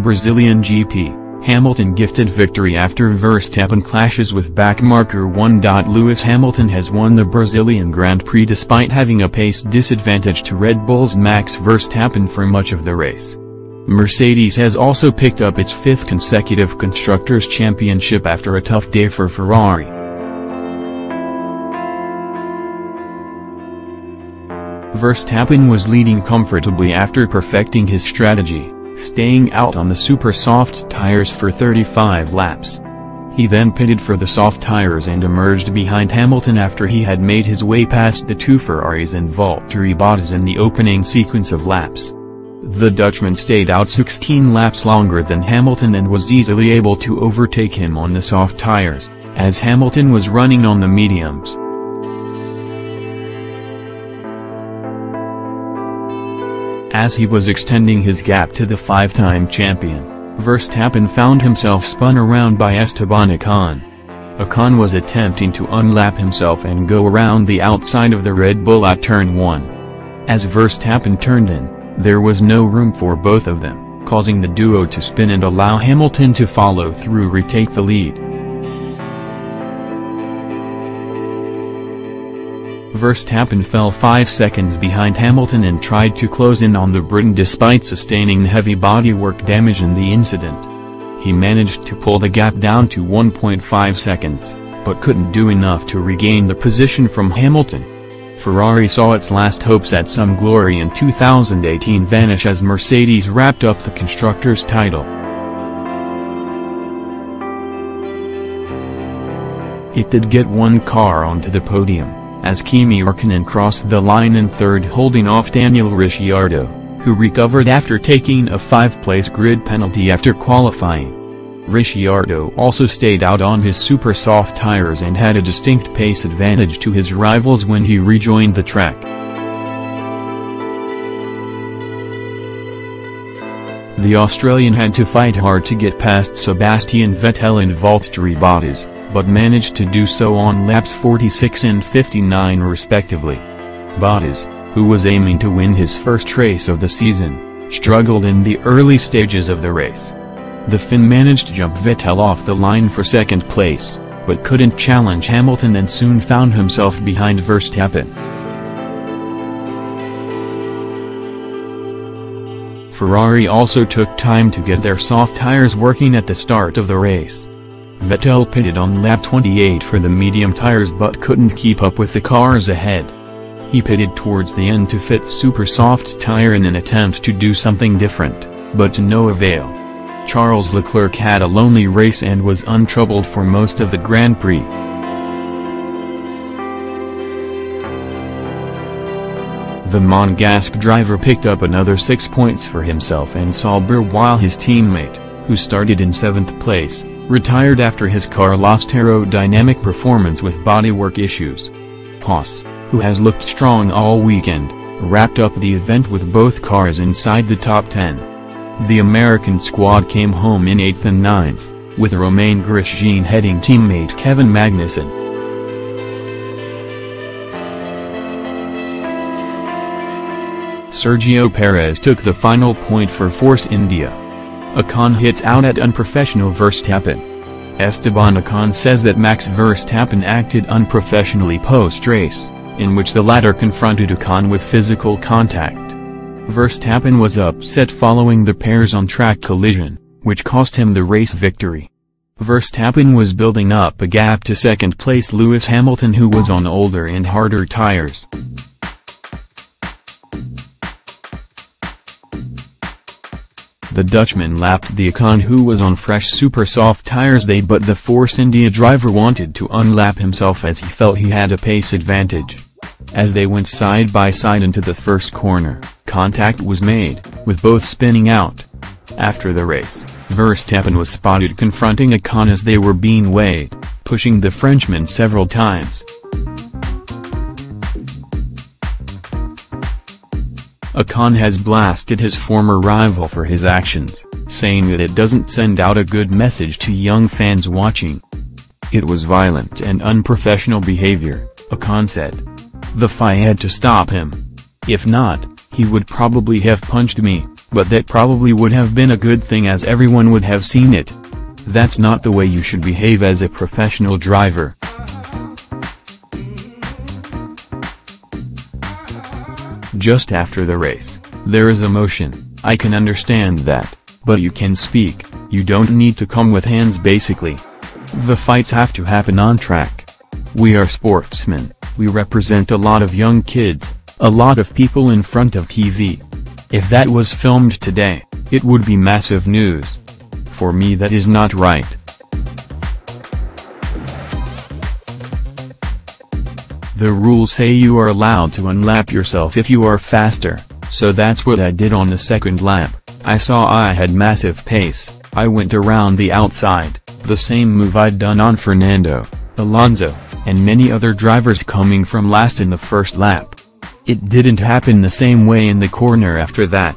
Brazilian GP, Hamilton gifted victory after Verstappen clashes with backmarker 1. Lewis Hamilton has won the Brazilian Grand Prix despite having a pace disadvantage to Red Bull's Max Verstappen for much of the race. Mercedes has also picked up its 5th consecutive Constructors' Championship after a tough day for Ferrari. Verstappen was leading comfortably after perfecting his strategy, staying out on the super soft tires for 35 laps. He then pitted for the soft tires and emerged behind Hamilton after he had made his way past the 2 Ferraris and Valtteri Bottas in the opening sequence of laps. The Dutchman stayed out 16 laps longer than Hamilton and was easily able to overtake him on the soft tires, as Hamilton was running on the mediums. As he was extending his gap to the 5-time champion, Verstappen found himself spun around by Esteban Ocon. Ocon was attempting to unlap himself and go around the outside of the Red Bull at turn 1. As Verstappen turned in, there was no room for both of them, causing the duo to spin and allow Hamilton to follow through retake the lead. Verstappen fell 5 seconds behind Hamilton and tried to close in on the Briton despite sustaining heavy bodywork damage in the incident. He managed to pull the gap down to 1.5 seconds, but couldn't do enough to regain the position from Hamilton. Ferrari saw its last hopes at some glory in 2018 vanish as Mercedes wrapped up the Constructors' title. It did get one car onto the podium, as Kimi Räikkönen crossed the line in third holding off Daniel Ricciardo, who recovered after taking a 5th-place grid penalty after qualifying. Ricciardo also stayed out on his super soft tires and had a distinct pace advantage to his rivals when he rejoined the track. The Australian had to fight hard to get past Sebastian Vettel and Valtteri Bottas, but managed to do so on laps 46 and 59 respectively. Bottas, who was aiming to win his first race of the season, struggled in the early stages of the race. The Finn managed to jump Vettel off the line for 2nd place, but couldn't challenge Hamilton and soon found himself behind Verstappen. Ferrari also took time to get their soft tires working at the start of the race. Vettel pitted on lap 28 for the medium tires but couldn't keep up with the cars ahead. He pitted towards the end to fit super soft tire in an attempt to do something different, but to no avail. Charles Leclerc had a lonely race and was untroubled for most of the Grand Prix. The Monegasque driver picked up another 6 points for himself and Sauber while his teammate, who started in 7th place, retired after his car lost aerodynamic performance with bodywork issues. Haas, who has looked strong all weekend, wrapped up the event with both cars inside the top 10. The American squad came home in 8th and 9th, with Romain Grosjean heading teammate Kevin Magnussen. Sergio Perez took the final point for Force India. Ocon hits out at unprofessional Verstappen. Esteban Ocon says that Max Verstappen acted unprofessionally post-race, in which the latter confronted Ocon with physical contact. Verstappen was upset following the pair's on-track collision, which cost him the race victory. Verstappen was building up a gap to 2nd place Lewis Hamilton, who was on older and harder tires. The Dutchman lapped the Ocon, who was on fresh super soft tires but the Force India driver wanted to unlap himself as he felt he had a pace advantage. As they went side by side into the first corner, contact was made, with both spinning out. After the race, Verstappen was spotted confronting Ocon as they were being weighed, pushing the Frenchman several times. Ocon has blasted his former rival for his actions, saying that it doesn't send out a good message to young fans watching. "It was violent and unprofessional behavior," Ocon said. "The FIA had to stop him. If not, he would probably have punched me. But that probably would have been a good thing as everyone would have seen it. That's not the way you should behave as a professional driver. Just after the race, there is emotion, I can understand that, but you can speak, you don't need to come with hands basically. The fights have to happen on track. We are sportsmen, we represent a lot of young kids, a lot of people in front of TV. If that was filmed today, it would be massive news. For me that is not right. The rules say you are allowed to unlap yourself if you are faster, so that's what I did on the second lap. I saw I had massive pace, I went around the outside, the same move I'd done on Fernando, Alonso, and many other drivers coming from last in the first lap. It didn't happen the same way in the corner after that.